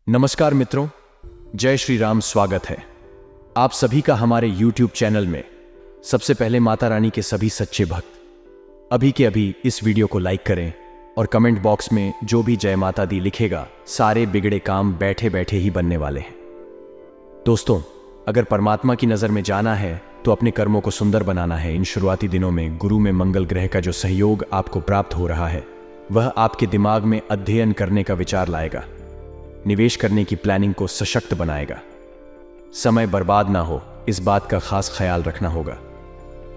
नमस्कार मित्रों, जय श्री राम। स्वागत है आप सभी का हमारे YouTube चैनल में। सबसे पहले माता रानी के सभी सच्चे भक्त अभी के अभी इस वीडियो को लाइक करें और कमेंट बॉक्स में जो भी जय माता दी लिखेगा, सारे बिगड़े काम बैठे बैठे ही बनने वाले हैं। दोस्तों, अगर परमात्मा की नज़र में जाना है तो अपने कर्मों को सुंदर बनाना है। इन शुरुआती दिनों में गुरु में मंगल ग्रह का जो सहयोग आपको प्राप्त हो रहा है, वह आपके दिमाग में अध्ययन करने का विचार लाएगा, निवेश करने की प्लानिंग को सशक्त बनाएगा। समय बर्बाद ना हो, इस बात का खास ख्याल रखना होगा।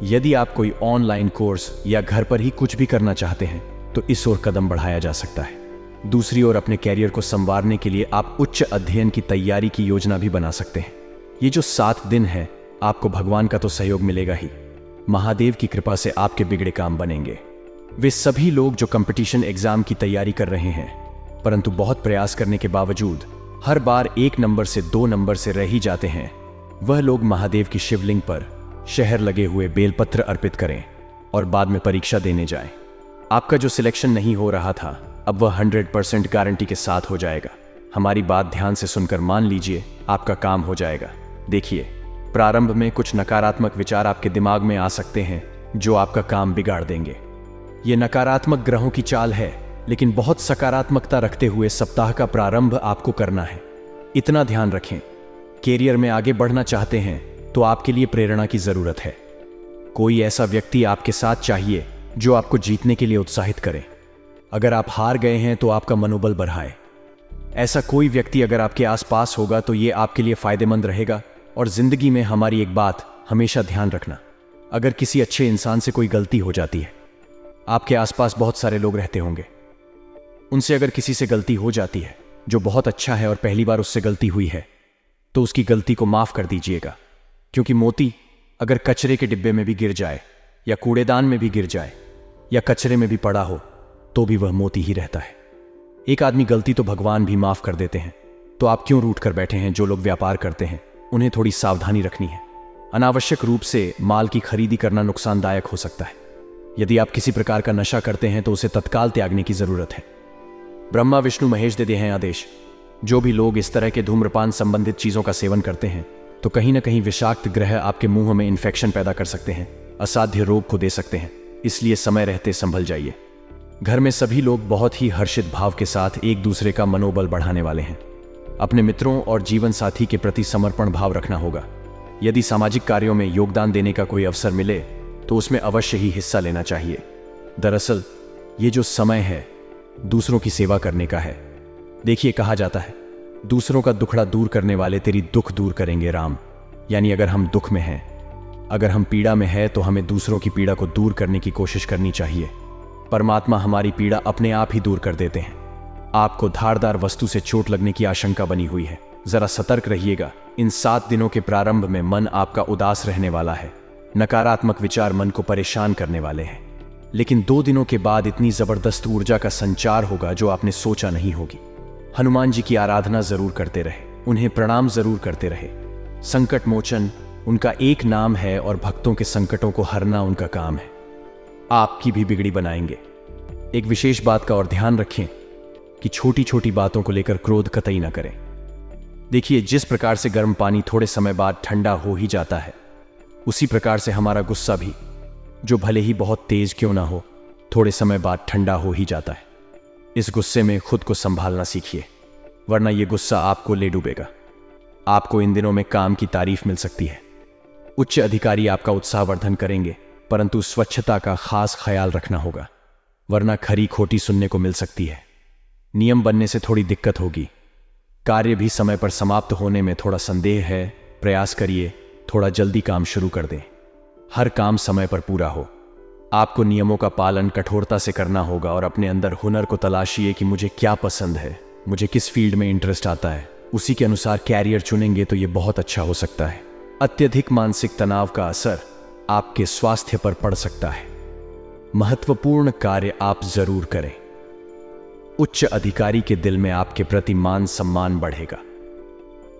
यदि आप कोई ऑनलाइन कोर्स या घर पर ही कुछ भी करना चाहते हैं तो इस ओर कदम बढ़ाया जा सकता है। दूसरी ओर अपने कैरियर को संवारने के लिए आप उच्च अध्ययन की तैयारी की योजना भी बना सकते हैं। ये जो 7 दिन है, आपको भगवान का तो सहयोग मिलेगा ही, महादेव की कृपा से आपके बिगड़े काम बनेंगे। वे सभी लोग जो कंपटीशन एग्जाम की तैयारी कर रहे हैं परंतु बहुत प्रयास करने के बावजूद हर बार 1 नंबर से 2 नंबर से रह ही जाते हैं, वह लोग महादेव की शिवलिंग पर शहर लगे हुए बेलपत्र अर्पित करें और बाद में परीक्षा देने जाएं। आपका जो सिलेक्शन नहीं हो रहा था, अब वह 100% गारंटी के साथ हो जाएगा। हमारी बात ध्यान से सुनकर मान लीजिए, आपका काम हो जाएगा। देखिए, प्रारंभ में कुछ नकारात्मक विचार आपके दिमाग में आ सकते हैं जो आपका काम बिगाड़ देंगे। ये नकारात्मक ग्रहों की चाल है, लेकिन बहुत सकारात्मकता रखते हुए सप्ताह का प्रारंभ आपको करना है। इतना ध्यान रखें, कैरियर में आगे बढ़ना चाहते हैं तो आपके लिए प्रेरणा की जरूरत है। कोई ऐसा व्यक्ति आपके साथ चाहिए जो आपको जीतने के लिए उत्साहित करे। अगर आप हार गए हैं तो आपका मनोबल बढ़ाए। ऐसा कोई व्यक्ति अगर आपके आसपास होगा तो ये आपके लिए फायदेमंद रहेगा। और जिंदगी में हमारी एक बात हमेशा ध्यान रखना, अगर किसी अच्छे इंसान से कोई गलती हो जाती है, आपके आसपास बहुत सारे लोग रहते होंगे, उनसे अगर किसी से गलती हो जाती है जो बहुत अच्छा है और पहली बार उससे गलती हुई है, तो उसकी गलती को माफ कर दीजिएगा। क्योंकि मोती अगर कचरे के डिब्बे में भी गिर जाए या कूड़ेदान में भी गिर जाए या कचरे में भी पड़ा हो तो भी वह मोती ही रहता है। एक आदमी गलती तो भगवान भी माफ कर देते हैं, तो आप क्यों रूठ कर बैठे हैं? जो लोग व्यापार करते हैं उन्हें थोड़ी सावधानी रखनी है। अनावश्यक रूप से माल की खरीदी करना नुकसानदायक हो सकता है। यदि आप किसी प्रकार का नशा करते हैं तो उसे तत्काल त्यागने की जरूरत है। ब्रह्मा विष्णु महेश दे दिए हैं आदेश। जो भी लोग इस तरह के धूम्रपान संबंधित चीजों का सेवन करते हैं तो कहीं ना कहीं विषाक्त ग्रह आपके मुंह में इन्फेक्शन पैदा कर सकते हैं, असाध्य रोग को दे सकते हैं। इसलिए समय रहते संभल जाइए। घर में सभी लोग बहुत ही हर्षित भाव के साथ एक दूसरे का मनोबल बढ़ाने वाले हैं। अपने मित्रों और जीवन साथी के प्रति समर्पण भाव रखना होगा। यदि सामाजिक कार्यों में योगदान देने का कोई अवसर मिले तो उसमें अवश्य ही हिस्सा लेना चाहिए। दरअसल ये जो समय है दूसरों की सेवा करने का है। देखिए, कहा जाता है दूसरों का दुखड़ा दूर करने वाले तेरी दुख दूर करेंगे राम। यानी अगर हम दुख में हैं, अगर हम पीड़ा में हैं, तो हमें दूसरों की पीड़ा को दूर करने की कोशिश करनी चाहिए। परमात्मा हमारी पीड़ा अपने आप ही दूर कर देते हैं। आपको धारदार वस्तु से चोट लगने की आशंका बनी हुई है, जरा सतर्क रहिएगा। इन 7 दिनों के प्रारंभ में मन आपका उदास रहने वाला है। नकारात्मक विचार मन को परेशान करने वाले हैं, लेकिन 2 दिनों के बाद इतनी जबरदस्त ऊर्जा का संचार होगा जो आपने सोचा नहीं होगी। हनुमान जी की आराधना जरूर करते रहे, उन्हें प्रणाम जरूर करते रहे। संकट मोचन उनका एक नाम है और भक्तों के संकटों को हरना उनका काम है। आपकी भी बिगड़ी बनाएंगे। एक विशेष बात का और ध्यान रखें कि छोटी छोटी बातों को लेकर क्रोध कतई ना करें। देखिए, जिस प्रकार से गर्म पानी थोड़े समय बाद ठंडा हो ही जाता है, उसी प्रकार से हमारा गुस्सा भी, जो भले ही बहुत तेज क्यों ना हो, थोड़े समय बाद ठंडा हो ही जाता है। इस गुस्से में खुद को संभालना सीखिए, वरना यह गुस्सा आपको ले डूबेगा। आपको इन दिनों में काम की तारीफ मिल सकती है। उच्च अधिकारी आपका उत्साहवर्धन करेंगे, परंतु स्वच्छता का खास ख्याल रखना होगा, वरना खरी खोटी सुनने को मिल सकती है। नियम बनने से थोड़ी दिक्कत होगी। कार्य भी समय पर समाप्त होने में थोड़ा संदेह है। प्रयास करिए थोड़ा जल्दी काम शुरू कर दें। हर काम समय पर पूरा हो। आपको नियमों का पालन कठोरता से करना होगा और अपने अंदर हुनर को तलाशिए कि मुझे क्या पसंद है, मुझे किस फील्ड में इंटरेस्ट आता है। उसी के अनुसार कैरियर चुनेंगे तो यह बहुत अच्छा हो सकता है। अत्यधिक मानसिक तनाव का असर आपके स्वास्थ्य पर पड़ सकता है। महत्वपूर्ण कार्य आप जरूर करें। उच्च अधिकारी के दिल में आपके प्रति मान सम्मान बढ़ेगा।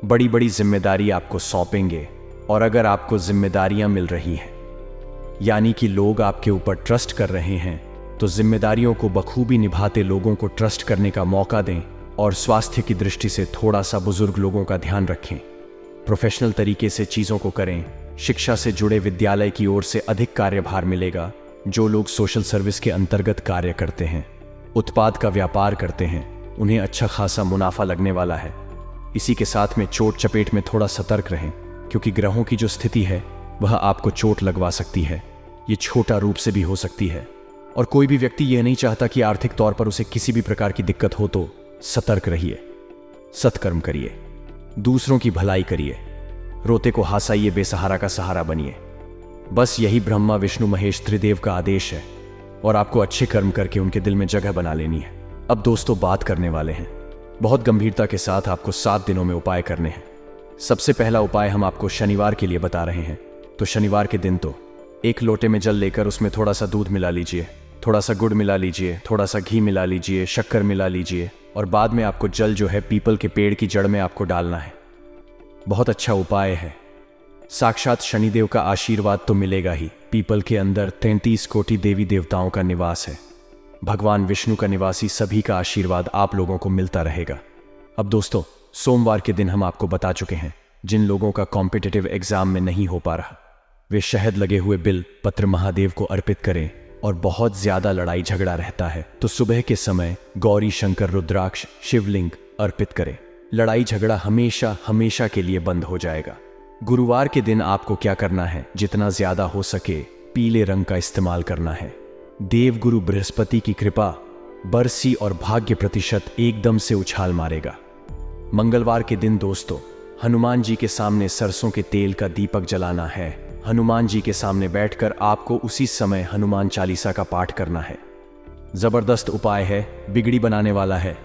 बड़ी बड़ी जिम्मेदारी आपको सौंपेंगे और अगर आपको जिम्मेदारियां मिल रही हैं, यानी कि लोग आपके ऊपर ट्रस्ट कर रहे हैं, तो जिम्मेदारियों को बखूबी निभाते लोगों को ट्रस्ट करने का मौका दें और स्वास्थ्य की दृष्टि से थोड़ा सा बुजुर्ग लोगों का ध्यान रखें। प्रोफेशनल तरीके से चीज़ों को करें। शिक्षा से जुड़े विद्यालय की ओर से अधिक कार्यभार मिलेगा। जो लोग सोशल सर्विस के अंतर्गत कार्य करते हैं, उत्पाद का व्यापार करते हैं, उन्हें अच्छा खासा मुनाफा लगने वाला है। इसी के साथ में चोट चपेट में थोड़ा सतर्क रहें, क्योंकि ग्रहों की जो स्थिति है वह आपको चोट लगवा सकती है। ये छोटा रूप से भी हो सकती है, और कोई भी व्यक्ति यह नहीं चाहता कि आर्थिक तौर पर उसे किसी भी प्रकार की दिक्कत हो। तो सतर्क रहिए, सत्कर्म करिए, दूसरों की भलाई करिए, रोते को हंसाइए, बेसहारा का सहारा बनिए। बस यही ब्रह्मा विष्णु महेश त्रिदेव का आदेश है, और आपको अच्छे कर्म करके उनके दिल में जगह बना लेनी है। अब दोस्तों बात करने वाले हैं, बहुत गंभीरता के साथ आपको 7 दिनों में उपाय करने हैं। सबसे पहला उपाय हम आपको शनिवार के लिए बता रहे हैं। तो शनिवार के दिन तो 1 लोटे में जल लेकर उसमें थोड़ा सा दूध मिला लीजिए, थोड़ा सा गुड़ मिला लीजिए, थोड़ा सा घी मिला लीजिए, शक्कर मिला लीजिए, और बाद में आपको जल जो है पीपल के पेड़ की जड़ में आपको डालना है। बहुत अच्छा उपाय है। साक्षात शनिदेव का आशीर्वाद तो मिलेगा ही। पीपल के अंदर 33 कोटि देवी देवताओं का निवास है। भगवान विष्णु का निवासी सभी का आशीर्वाद आप लोगों को मिलता रहेगा। अब दोस्तों, सोमवार के दिन हम आपको बता चुके हैं, जिन लोगों का कॉम्पिटिटिव एग्जाम में नहीं हो पा रहा, वे शहद लगे हुए बिल पत्र महादेव को अर्पित करें। और बहुत ज्यादा लड़ाई झगड़ा रहता है तो सुबह के समय गौरी शंकर रुद्राक्ष शिवलिंग अर्पित करें। लड़ाई झगड़ा हमेशा हमेशा के लिए बंद हो जाएगा। गुरुवार के दिन आपको क्या करना है, जितना ज्यादा हो सके पीले रंग का इस्तेमाल करना है। देवगुरु बृहस्पति की कृपा, बरसी और भाग्य प्रतिशत एकदम से उछाल मारेगा। मंगलवार के दिन दोस्तों, हनुमान जी के सामने सरसों के तेल का दीपक जलाना है। हनुमान जी के सामने बैठकर आपको उसी समय हनुमान चालीसा का पाठ करना है। जबरदस्त उपाय है, बिगड़ी बनाने वाला है,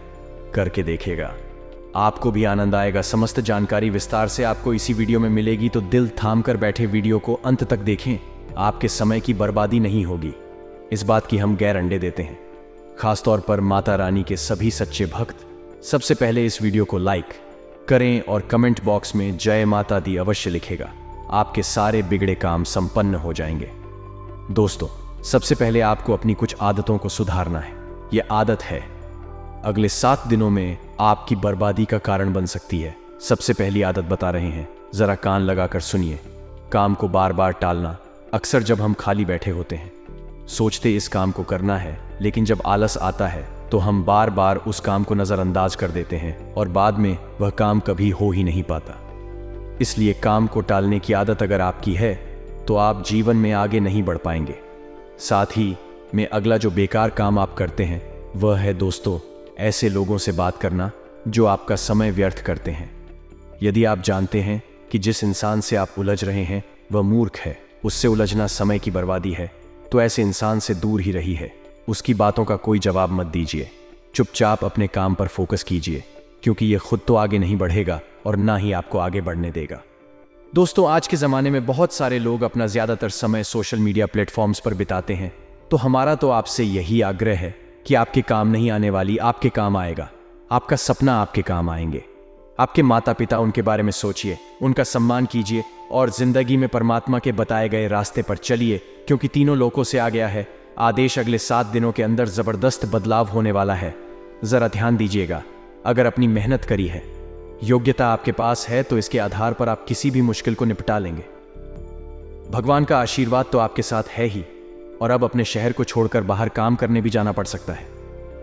करके देखेगा, आपको भी आनंद आएगा। समस्त जानकारी विस्तार से आपको इसी वीडियो में मिलेगी, तो दिल थाम कर बैठे वीडियो को अंत तक देखें। आपके समय की बर्बादी नहीं होगी, इस बात की हम गारंटी देते हैं। खासतौर पर माता रानी के सभी सच्चे भक्त सबसे पहले इस वीडियो को लाइक करें और कमेंट बॉक्स में जय माता दी अवश्य लिखेगा। आपके सारे बिगड़े काम संपन्न हो जाएंगे। दोस्तों, सबसे पहले आपको अपनी कुछ आदतों को सुधारना है। यह आदत है, अगले 7 दिनों में आपकी बर्बादी का कारण बन सकती है। सबसे पहली आदत बता रहे हैं, जरा कान लगाकर सुनिए। काम को बार बार टालना। अक्सर जब हम खाली बैठे होते हैं, सोचते इस काम को करना है, लेकिन जब आलस आता है तो हम बार बार उस काम को नजरअंदाज कर देते हैं और बाद में वह काम कभी हो ही नहीं पाता। इसलिए काम को टालने की आदत अगर आपकी है तो आप जीवन में आगे नहीं बढ़ पाएंगे। साथ ही में अगला जो बेकार काम आप करते हैं वह है दोस्तों, ऐसे लोगों से बात करना जो आपका समय व्यर्थ करते हैं। यदि आप जानते हैं कि जिस इंसान से आप उलझ रहे हैं वह मूर्ख है, उससे उलझना समय की बर्बादी है, तो ऐसे इंसान से दूर ही रही है। उसकी बातों का कोई जवाब मत दीजिए, चुपचाप अपने काम पर फोकस कीजिए, क्योंकि यह खुद तो आगे नहीं बढ़ेगा और ना ही आपको आगे बढ़ने देगा। दोस्तों, आज के ज़माने में बहुत सारे लोग अपना ज़्यादातर समय सोशल मीडिया प्लेटफॉर्म्स पर बिताते हैं, तो हमारा तो आपसे यही आग्रह है कि आपके काम नहीं आने वाली आपके काम आएगा। आपका सपना आपके काम आएंगे। आपके माता पिता, उनके बारे में सोचिए, उनका सम्मान कीजिए और जिंदगी में परमात्मा के बताए गए रास्ते पर चलिए, क्योंकि तीनों लोकों से आ गया है आदेश। अगले 7 दिनों के अंदर जबरदस्त बदलाव होने वाला है। जरा ध्यान दीजिएगा। अगर अपनी मेहनत करी है, योग्यता आपके पास है, तो इसके आधार पर आप किसी भी मुश्किल को निपटा लेंगे। भगवान का आशीर्वाद तो आपके साथ है ही, और अब अपने शहर को छोड़कर बाहर काम करने भी जाना पड़ सकता है,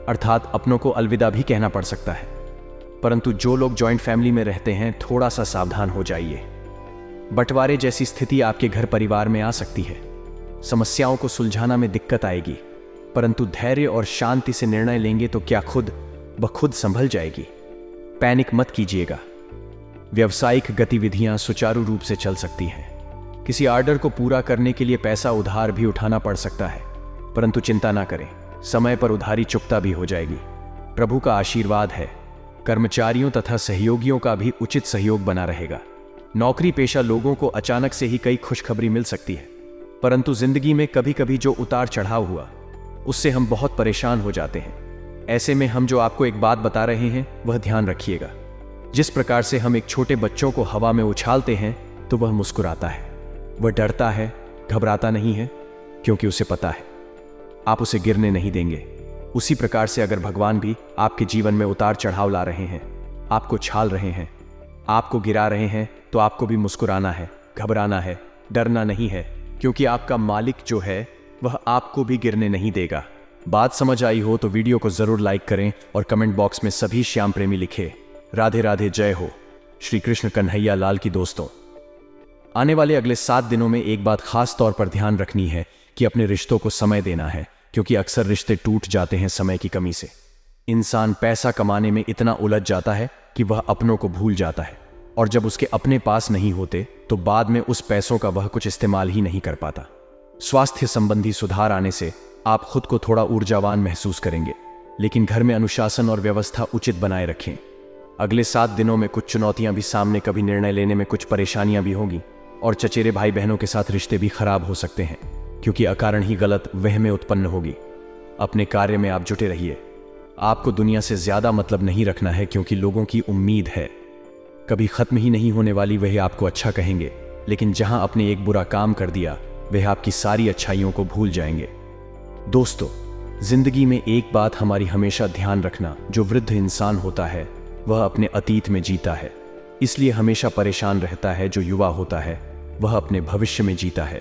अर्थात अपनों को अलविदा भी कहना पड़ सकता है। परंतु जो लोग जॉइंट फैमिली में रहते हैं, थोड़ा सा सावधान हो जाइए। बंटवारे जैसी स्थिति आपके घर परिवार में आ सकती है। समस्याओं को सुलझाना में दिक्कत आएगी, परंतु धैर्य और शांति से निर्णय लेंगे तो क्या खुद ब खुद संभल जाएगी। पैनिक मत कीजिएगा। व्यावसायिक गतिविधियां सुचारू रूप से चल सकती हैं। किसी ऑर्डर को पूरा करने के लिए पैसा उधार भी उठाना पड़ सकता है, परंतु चिंता ना करें, समय पर उधारी चुकता भी हो जाएगी। प्रभु का आशीर्वाद है। कर्मचारियों तथा सहयोगियों का भी उचित सहयोग बना रहेगा। नौकरी पेशा लोगों को अचानक से ही कई खुशखबरी मिल सकती है, परंतु जिंदगी में कभी कभी जो उतार चढ़ाव हुआ उससे हम बहुत परेशान हो जाते हैं। ऐसे में हम जो आपको एक बात बता रहे हैं वह ध्यान रखिएगा। जिस प्रकार से हम एक छोटे बच्चों को हवा में उछालते हैं तो वह मुस्कुराता है, वह डरता है, घबराता नहीं है, क्योंकि उसे पता है आप उसे गिरने नहीं देंगे। उसी प्रकार से अगर भगवान भी आपके जीवन में उतार चढ़ाव ला रहे हैं, आपको छाल रहे हैं, आपको गिरा रहे हैं, तो आपको भी मुस्कुराना है, घबराना है, डरना नहीं है, क्योंकि आपका मालिक जो है वह आपको भी गिरने नहीं देगा। बात समझ आई हो तो वीडियो को जरूर लाइक करें और कमेंट बॉक्स में सभी श्याम प्रेमी लिखे राधे राधे, जय हो श्री कृष्ण कन्हैया लाल की। दोस्तों, आने वाले अगले 7 दिनों में एक बात खास तौर पर ध्यान रखनी है कि अपने रिश्तों को समय देना है, क्योंकि अक्सर रिश्ते टूट जाते हैं समय की कमी से। इंसान पैसा कमाने में इतना उलझ जाता है कि वह अपनों को भूल जाता है, और जब उसके अपने पास नहीं होते तो बाद में उस पैसों का वह कुछ इस्तेमाल ही नहीं कर पाता। स्वास्थ्य संबंधी सुधार आने से आप खुद को थोड़ा ऊर्जावान महसूस करेंगे, लेकिन घर में अनुशासन और व्यवस्था उचित बनाए रखें। अगले 7 दिनों में कुछ चुनौतियां भी सामने, कभी निर्णय लेने में कुछ परेशानियां भी होंगी, और चचेरे भाई बहनों के साथ रिश्ते भी खराब हो सकते हैं, क्योंकि अकारण ही गलत वहमें उत्पन्न होगी। अपने कार्य में आप जुटे रहिए। आपको दुनिया से ज्यादा मतलब नहीं रखना है, क्योंकि लोगों की उम्मीद है कभी खत्म ही नहीं होने वाली। वह आपको अच्छा कहेंगे, लेकिन जहां आपने एक बुरा काम कर दिया वह आपकी सारी अच्छाइयों को भूल जाएंगे। दोस्तों, जिंदगी में एक बात हमारी हमेशा ध्यान रखना, जो वृद्ध इंसान होता है वह अपने अतीत में जीता है, इसलिए हमेशा परेशान रहता है। जो युवा होता है वह अपने भविष्य में जीता है,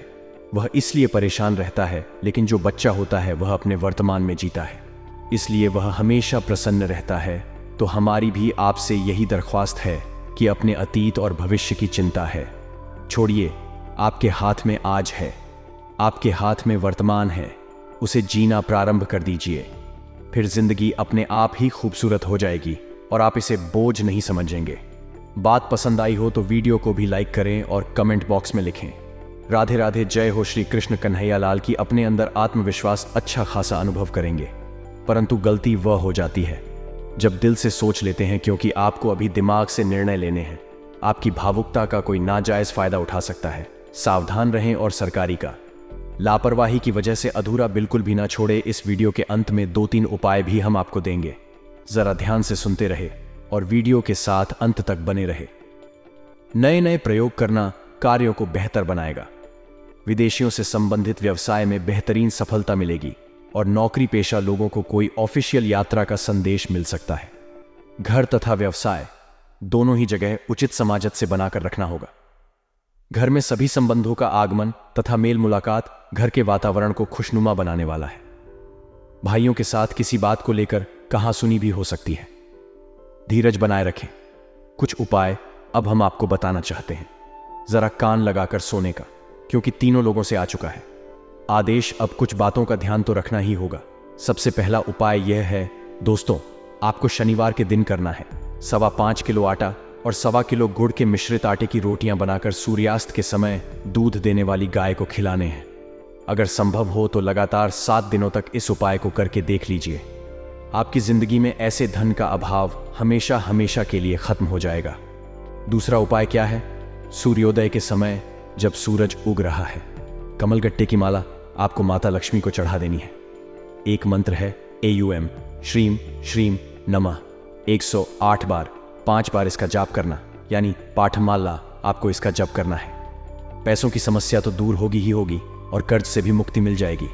वह इसलिए परेशान रहता है। लेकिन जो बच्चा होता है वह अपने वर्तमान में जीता है, इसलिए वह हमेशा प्रसन्न रहता है। तो हमारी भी आपसे यही दरख्वास्त है कि अपने अतीत और भविष्य की चिंता है छोड़िए। आपके हाथ में आज है, आपके हाथ में वर्तमान है, उसे जीना प्रारंभ कर दीजिए। फिर जिंदगी अपने आप ही खूबसूरत हो जाएगी और आप इसे बोझ नहीं समझेंगे। बात पसंद आई हो तो वीडियो को भी लाइक करें और कमेंट बॉक्स में लिखें राधे राधे, जय हो श्री कृष्ण कन्हैया लाल की। अपने अंदर आत्मविश्वास अच्छा खासा अनुभव करेंगे, परंतु गलती वह हो जाती है जब दिल से सोच लेते हैं, क्योंकि आपको अभी दिमाग से निर्णय लेने हैं। आपकी भावुकता का कोई नाजायज फायदा उठा सकता है, सावधान रहें। और सरकारी का लापरवाही की वजह से अधूरा बिल्कुल भी ना छोड़े। इस वीडियो के अंत में 2-3 उपाय भी हम आपको देंगे, जरा ध्यान से सुनते रहे और वीडियो के साथ अंत तक बने रहे। नए प्रयोग करना कार्यों को बेहतर बनाएगा। विदेशियों से संबंधित व्यवसाय में बेहतरीन सफलता मिलेगी, और नौकरी पेशा लोगों को कोई ऑफिशियल यात्रा का संदेश मिल सकता है। घर तथा व्यवसाय दोनों ही जगह उचित समाजत से बनाकर रखना होगा। घर में सभी संबंधों का आगमन तथा मेल मुलाकात घर के वातावरण को खुशनुमा बनाने वाला है। भाइयों के साथ किसी बात को लेकर कहासुनी भी हो सकती है। धीरज बनाए रखें। कुछ उपाय अब हम आपको बताना चाहते हैं, जरा कान लगाकर सोने का, क्योंकि तीनों लोगों से आ चुका है आदेश। अब कुछ बातों का ध्यान तो रखना ही होगा। सबसे पहला उपाय यह है दोस्तों, आपको शनिवार के दिन करना है 5.25 किलो आटा और 1.25 किलो गुड़ के मिश्रित आटे की रोटियां बनाकर सूर्यास्त के समय दूध देने वाली गाय को खिलाने हैं। अगर संभव हो तो लगातार 7 दिनों तक इस उपाय को करके देख लीजिए। आपकी जिंदगी में ऐसे धन का अभाव हमेशा हमेशा के लिए खत्म हो जाएगा। दूसरा उपाय क्या है? सूर्योदय के समय जब सूरज उग रहा है, कमलगट्टे की माला आपको माता लक्ष्मी को चढ़ा देनी है। एक मंत्र है AUM श्रीम श्रीम नमः 108 बार, 5 बार इसका जाप करना, यानी पाठमाला आपको इसका जप करना है। पैसों की समस्या तो दूर होगी ही होगी, और कर्ज से भी मुक्ति मिल जाएगी।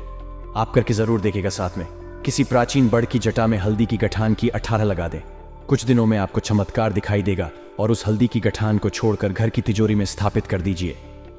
आप करके जरूर देखिएगा। साथ में किसी प्राचीन बड़ की जटा में हल्दी की गठान की 18 लगा दें। कुछ दिनों में आपको चमत्कार दिखाई देगा, और उस हल्दी की गठान को छोड़कर घर की तिजोरी में स्थापित कर दीजिए।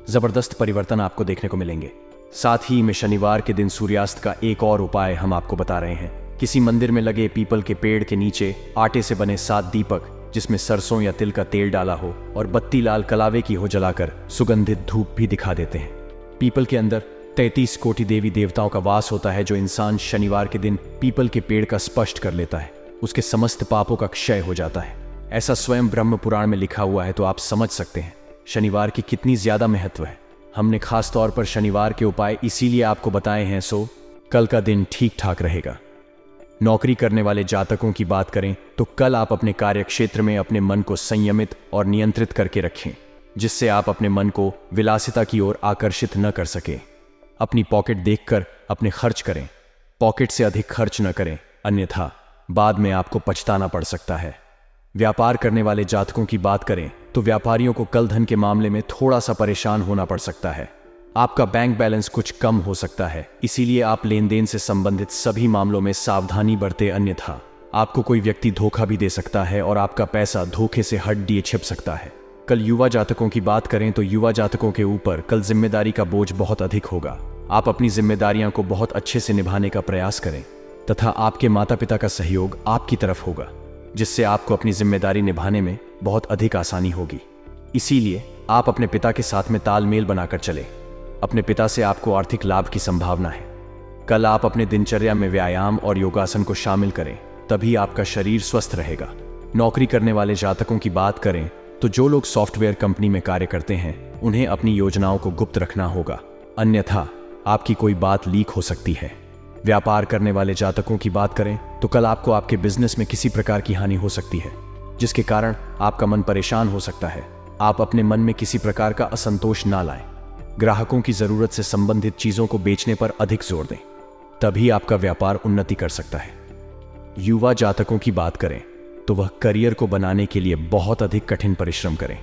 जबरदस्त परिवर्तन आपको देखने को मिलेंगे। साथ ही में शनिवार के दिन सूर्यास्त का एक और उपाय हम आपको बता रहे हैं। किसी मंदिर में लगे पीपल के पेड़ के नीचे आटे से बने 7 दीपक, जिसमें सरसों या तिल का तेल डाला हो और बत्ती लाल कलावे की हो, जलाकर सुगंधित धूप भी दिखा देते हैं। पीपल के अंदर 33 कोटि देवी देवताओं का वास होता है। जो इंसान शनिवार के दिन पीपल के पेड़ का स्पर्श कर लेता है, उसके समस्त पापों का क्षय हो जाता है। ऐसा स्वयं ब्रह्म पुराण में लिखा हुआ है, तो आप समझ सकते हैं शनिवार की कितनी ज्यादा महत्व है। हमने खास तौर पर शनिवार के उपाय इसीलिए आपको बताए हैं, सो कल का दिन ठीक ठाक रहेगा। नौकरी करने वाले जातकों की बात करें तो कल आप अपने कार्य क्षेत्र में अपने मन को संयमित और नियंत्रित करके रखें, जिससे आप अपने मन को विलासिता की ओर आकर्षित न कर सके। अपनी पॉकेट देखकर अपने खर्च करें, पॉकेट से अधिक खर्च न करें, अन्यथा बाद में आपको पछताना पड़ सकता है। व्यापार करने वाले जातकों की बात करें तो व्यापारियों को कल धन के मामले में थोड़ा सा परेशान होना पड़ सकता है। आपका बैंक बैलेंस कुछ कम हो सकता है, इसीलिए आप लेन देन से संबंधित सभी मामलों में सावधानी बरतें, अन्यथा आपको कोई व्यक्ति धोखा भी दे सकता है और आपका पैसा धोखे से हट दिए छिप सकता है। कल युवा जातकों की बात करें तो युवा जातकों के ऊपर कल जिम्मेदारी का बोझ बहुत अधिक होगा। आप अपनी जिम्मेदारियों को बहुत अच्छे से निभाने का प्रयास करें तथा आपके माता पिता का सहयोग आपकी तरफ होगा, जिससे आपको अपनी जिम्मेदारी निभाने में बहुत अधिक आसानी होगी। इसीलिए आप अपने पिता के साथ में तालमेल बनाकर चले। अपने पिता से आपको आर्थिक लाभ की संभावना है। कल आप अपने दिनचर्या में व्यायाम और योगासन को शामिल करें, तभी आपका शरीर स्वस्थ रहेगा। नौकरी करने वाले जातकों की बात करें तो जो लोग सॉफ्टवेयर कंपनी में कार्य करते हैं उन्हें अपनी योजनाओं को गुप्त रखना होगा, अन्यथा आपकी कोई बात लीक हो सकती है। व्यापार करने वाले जातकों की बात करें तो कल आपको आपके बिजनेस में किसी प्रकार की हानि हो सकती है, जिसके कारण आपका मन परेशान हो सकता है। आप अपने मन में किसी प्रकार का असंतोष ना लाएं। ग्राहकों की जरूरत से संबंधित चीजों को बेचने पर अधिक जोर दें, तभी आपका व्यापार उन्नति कर सकता है। युवा जातकों की बात करें तो वह करियर को बनाने के लिए बहुत अधिक कठिन परिश्रम करें,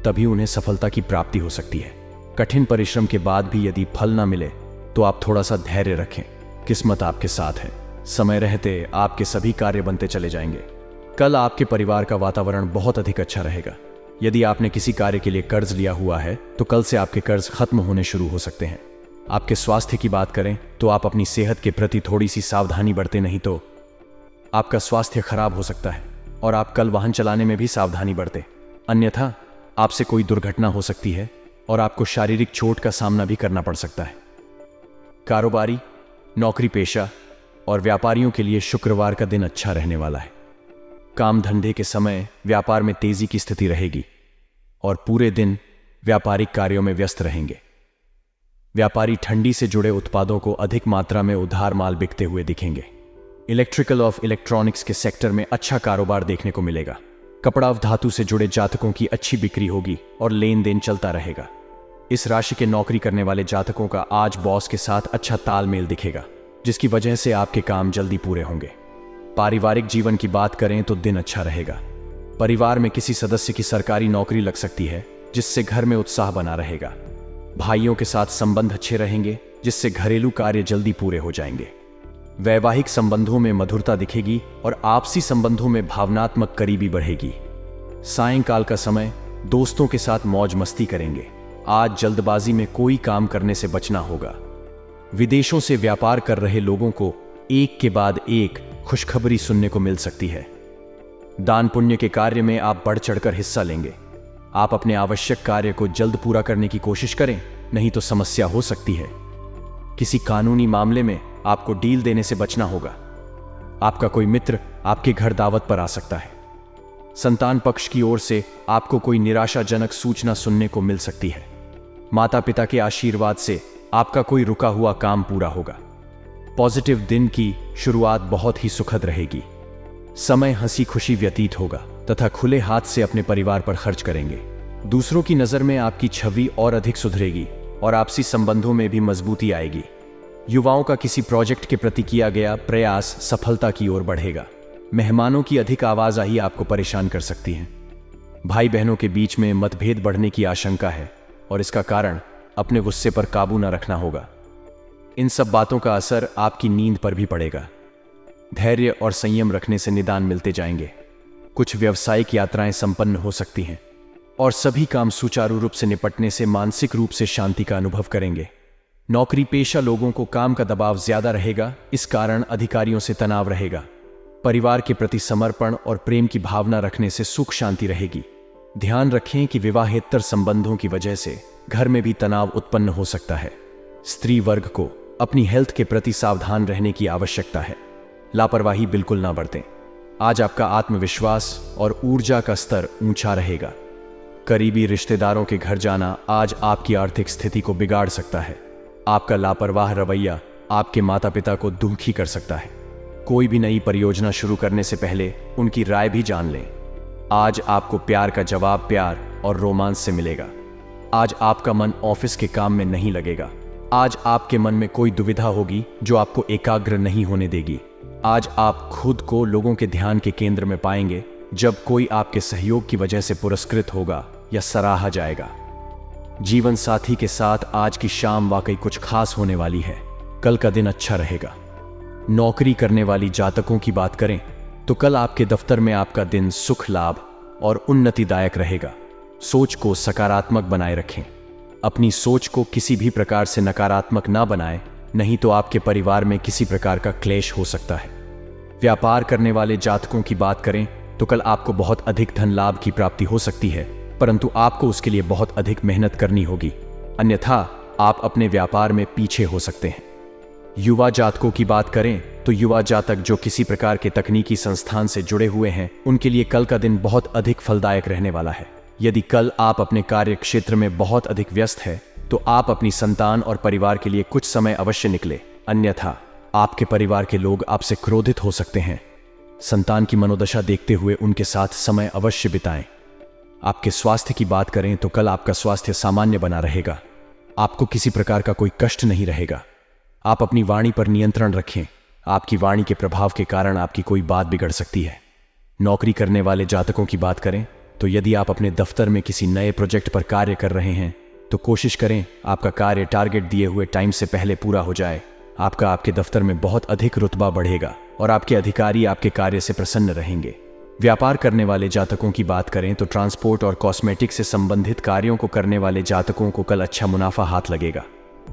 तभी उन्हें सफलता की प्राप्ति हो सकती है। कठिन परिश्रम के बाद भी यदि फल ना मिले तो आप थोड़ा सा धैर्य रखें, किस्मत आपके साथ है। समय रहते आपके सभी कार्य बनते चले जाएंगे। कल आपके परिवार का वातावरण बहुत अधिक अच्छा रहेगा। यदि आपने किसी कार्य के लिए कर्ज लिया हुआ है तो कल से आपके कर्ज खत्म होने शुरू हो सकते हैं। आपके स्वास्थ्य की बात करें तो आप अपनी सेहत के प्रति थोड़ी सी सावधानी बरतें, नहीं तो आपका स्वास्थ्य खराब हो सकता है। और आप कल वाहन चलाने में भी सावधानी बरतें, अन्यथा आपसे कोई दुर्घटना हो सकती है और आपको शारीरिक चोट का सामना भी करना पड़ सकता है। कारोबारी, नौकरी पेशा और व्यापारियों के लिए शुक्रवार का दिन अच्छा रहने वाला है। काम धंधे के समय व्यापार में तेजी की स्थिति रहेगी और पूरे दिन व्यापारिक कार्यों में व्यस्त रहेंगे। व्यापारी ठंडी से जुड़े उत्पादों को अधिक मात्रा में उधार माल बिकते हुए दिखेंगे। इलेक्ट्रिकल और इलेक्ट्रॉनिक्स के सेक्टर में अच्छा कारोबार देखने को मिलेगा। कपड़ा व धातु से जुड़े जातकों की अच्छी बिक्री होगी और लेन देन चलता रहेगा। इस राशि के नौकरी करने वाले जातकों का आज बॉस के साथ अच्छा तालमेल दिखेगा, जिसकी वजह से आपके काम जल्दी पूरे होंगे। पारिवारिक जीवन की बात करें तो दिन अच्छा रहेगा। परिवार में किसी सदस्य की सरकारी नौकरी लग सकती है, जिससे घर में उत्साह बना रहेगा। भाइयों के साथ संबंध अच्छे रहेंगे, जिससे घरेलू कार्य जल्दी पूरे हो जाएंगे। वैवाहिक संबंधों में मधुरता दिखेगी और आपसी संबंधों में भावनात्मक करीबी बढ़ेगी। सायंकाल का समय दोस्तों के साथ मौज मस्ती करेंगे। आज जल्दबाजी में कोई काम करने से बचना होगा। विदेशों से व्यापार कर रहे लोगों को एक के बाद एक खुशखबरी सुनने को मिल सकती है। दान पुण्य के कार्य में आप बढ़ चढ़कर हिस्सा लेंगे। आप अपने आवश्यक कार्य को जल्द पूरा करने की कोशिश करें, नहीं तो समस्या हो सकती है। किसी कानूनी मामले में आपको डील देने से बचना होगा। आपका कोई मित्र आपके घर दावत पर आ सकता है। संतान पक्ष की ओर से आपको कोई निराशाजनक सूचना सुनने को मिल सकती है। माता पिता के आशीर्वाद से आपका कोई रुका हुआ काम पूरा होगा। पॉजिटिव दिन की शुरुआत बहुत ही सुखद रहेगी। समय हंसी खुशी व्यतीत होगा तथा खुले हाथ से अपने परिवार पर खर्च करेंगे। दूसरों की नजर में आपकी छवि और अधिक सुधरेगी और आपसी संबंधों में भी मजबूती आएगी। युवाओं का किसी प्रोजेक्ट के प्रति किया गया प्रयास सफलता की ओर बढ़ेगा। मेहमानों की अधिक आवाजाही आपको परेशान कर सकती है। भाई बहनों के बीच में मतभेद बढ़ने की आशंका है और इसका कारण अपने गुस्से पर काबू न रखना होगा। इन सब बातों का असर आपकी नींद पर भी पड़ेगा। धैर्य और संयम रखने से निदान मिलते जाएंगे। कुछ व्यावसायिक यात्राएं संपन्न हो सकती हैं और सभी काम सुचारू रूप से निपटने से मानसिक रूप से शांति का अनुभव करेंगे। नौकरी पेशा लोगों को काम का दबाव ज्यादा रहेगा, इस कारण अधिकारियों से तनाव रहेगा। परिवार के प्रति समर्पण और प्रेम की भावना रखने से सुख शांति रहेगी। ध्यान रखें कि विवाहेतर संबंधों की वजह से घर में भी तनाव उत्पन्न हो सकता है। स्त्री वर्ग को अपनी हेल्थ के प्रति सावधान रहने की आवश्यकता है। लापरवाही बिल्कुल ना बरतें। आज आपका आत्मविश्वास और ऊर्जा का स्तर ऊंचा रहेगा। करीबी रिश्तेदारों के घर जाना आज आपकी आर्थिक स्थिति को बिगाड़ सकता है। आपका लापरवाह रवैया आपके माता पिता को दुखी कर सकता है। कोई भी नई परियोजना शुरू करने से पहले उनकी राय भी जान लें। आज आपको प्यार का जवाब प्यार और रोमांस से मिलेगा। आज आपका मन ऑफिस के काम में नहीं लगेगा। आज आपके मन में कोई दुविधा होगी जो आपको एकाग्र नहीं होने देगी। आज आप खुद को लोगों के ध्यान के केंद्र में पाएंगे जब कोई आपके सहयोग की वजह से पुरस्कृत होगा या सराहा जाएगा। जीवन साथी के साथ आज की शाम वाकई कुछ खास होने वाली है। कल का दिन अच्छा रहेगा। नौकरी करने वाली जातकों की बात करें तो कल आपके दफ्तर में आपका दिन सुख, लाभ और उन्नतिदायक रहेगा। सोच को सकारात्मक बनाए रखें। अपनी सोच को किसी भी प्रकार से नकारात्मक ना बनाएं, नहीं तो आपके परिवार में किसी प्रकार का क्लेश हो सकता है। व्यापार करने वाले जातकों की बात करें तो कल आपको बहुत अधिक धन लाभ की प्राप्ति हो सकती है, परंतु आपको उसके लिए बहुत अधिक मेहनत करनी होगी, अन्यथा आप अपने व्यापार में पीछे हो सकते हैं। युवा जातकों की बात करें तो युवा जातक जो किसी प्रकार के तकनीकी संस्थान से जुड़े हुए हैं, उनके लिए कल का दिन बहुत अधिक फलदायक रहने वाला है। यदि कल आप अपने कार्य क्षेत्र में बहुत अधिक व्यस्त है तो आप अपनी संतान और परिवार के लिए कुछ समय अवश्य निकले, अन्यथा आपके परिवार के लोग आपसे क्रोधित हो सकते हैं। संतान की मनोदशा देखते हुए उनके साथ समय अवश्य बिताएं। आपके स्वास्थ्य की बात करें तो कल आपका स्वास्थ्य सामान्य बना रहेगा। आपको किसी प्रकार का कोई कष्ट नहीं रहेगा। आप अपनी वाणी पर नियंत्रण रखें। आपकी वाणी के प्रभाव के कारण आपकी कोई बात बिगड़ सकती है। नौकरी करने वाले जातकों की बात करें तो यदि आप अपने दफ्तर में किसी नए प्रोजेक्ट पर कार्य कर रहे हैं तो कोशिश करें आपका कार्य टारगेट दिए हुए टाइम से पहले पूरा हो जाए। आपके दफ्तर में बहुत अधिक रुतबा बढ़ेगा और आपके अधिकारी आपके कार्य से प्रसन्न रहेंगे। व्यापार करने वाले जातकों की बात करें तो ट्रांसपोर्ट और कॉस्मेटिक से संबंधित कार्यों को करने वाले जातकों को कल अच्छा मुनाफा हाथ लगेगा।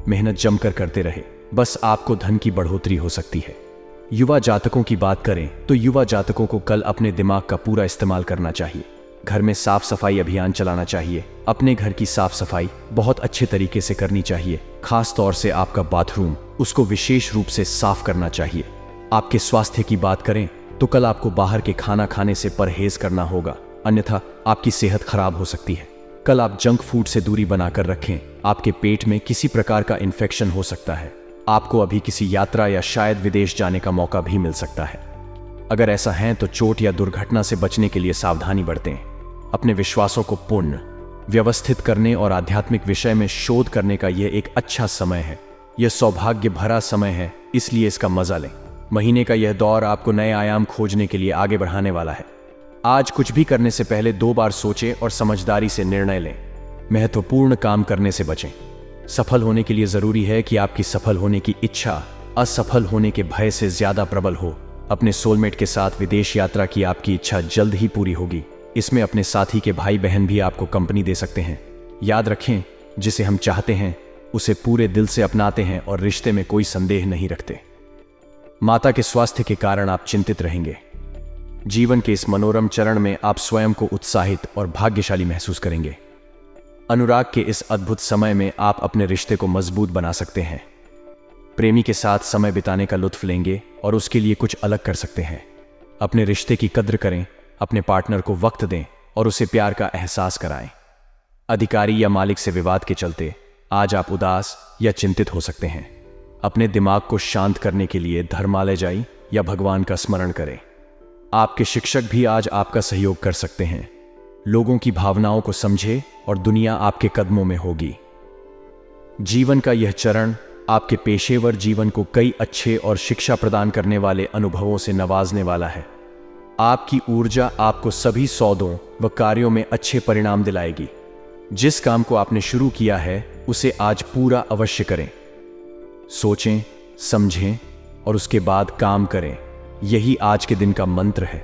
मेहनत जमकर करते रहे, बस आपको धन की बढ़ोतरी हो सकती है। युवा जातकों की बात करें तो युवा जातकों को कल अपने दिमाग का पूरा इस्तेमाल करना चाहिए। घर में साफ सफाई अभियान चलाना चाहिए। अपने घर की साफ सफाई बहुत अच्छे तरीके से करनी चाहिए। खास तौर से आपका बाथरूम, उसको विशेष रूप से साफ करना चाहिए। आपके स्वास्थ्य की बात करें तो कल आपको बाहर के खाना खाने से परहेज करना होगा, अन्यथा आपकी सेहत खराब हो सकती है। कल आप जंक फूड से दूरी बनाकर रखें। आपके पेट में किसी प्रकार का इन्फेक्शन हो सकता है। आपको अभी किसी यात्रा या शायद विदेश जाने का मौका भी मिल सकता है। अगर ऐसा है तो चोट या दुर्घटना से बचने के लिए सावधानी बरतें। अपने विश्वासों को पूर्ण व्यवस्थित करने और आध्यात्मिक विषय में शोध करने का यह एक अच्छा समय है। यह सौभाग्य भरा समय है, इसलिए इसका मजा लें। महीने का यह दौर आपको नए आयाम खोजने के लिए आगे बढ़ाने वाला है। आज कुछ भी करने से पहले 2 बार सोचें और समझदारी से निर्णय लें। महत्वपूर्ण काम करने से बचें। सफल होने के लिए जरूरी है कि आपकी सफल होने की इच्छा असफल होने के भय से ज्यादा प्रबल हो। अपने सोलमेट के साथ विदेश यात्रा की आपकी इच्छा जल्द ही पूरी होगी। इसमें अपने साथी के भाई बहन भी आपको कंपनी दे सकते हैं। याद रखें, जिसे हम चाहते हैं उसे पूरे दिल से अपनाते हैं और रिश्ते में कोई संदेह नहीं रखते। माता के स्वास्थ्य के कारण आप चिंतित रहेंगे। जीवन के इस मनोरम चरण में आप स्वयं को उत्साहित और भाग्यशाली महसूस करेंगे। अनुराग के इस अद्भुत समय में आप अपने रिश्ते को मजबूत बना सकते हैं। प्रेमी के साथ समय बिताने का लुत्फ लेंगे और उसके लिए कुछ अलग कर सकते हैं। अपने रिश्ते की कद्र करें, अपने पार्टनर को वक्त दें और उसे प्यार का एहसास कराएं। अधिकारी या मालिक से विवाद के चलते आज आप उदास या चिंतित हो सकते हैं। अपने दिमाग को शांत करने के लिए धर्मालय जाएं या भगवान का स्मरण करें। आपके शिक्षक भी आज आपका सहयोग कर सकते हैं। लोगों की भावनाओं को समझें और दुनिया आपके कदमों में होगी। जीवन का यह चरण आपके पेशेवर जीवन को कई अच्छे और शिक्षा प्रदान करने वाले अनुभवों से नवाजने वाला है। आपकी ऊर्जा आपको सभी सौदों व कार्यों में अच्छे परिणाम दिलाएगी। जिस काम को आपने शुरू किया है उसे आज पूरा अवश्य करें। सोचें, समझें और उसके बाद काम करें। यही आज के दिन का मंत्र है।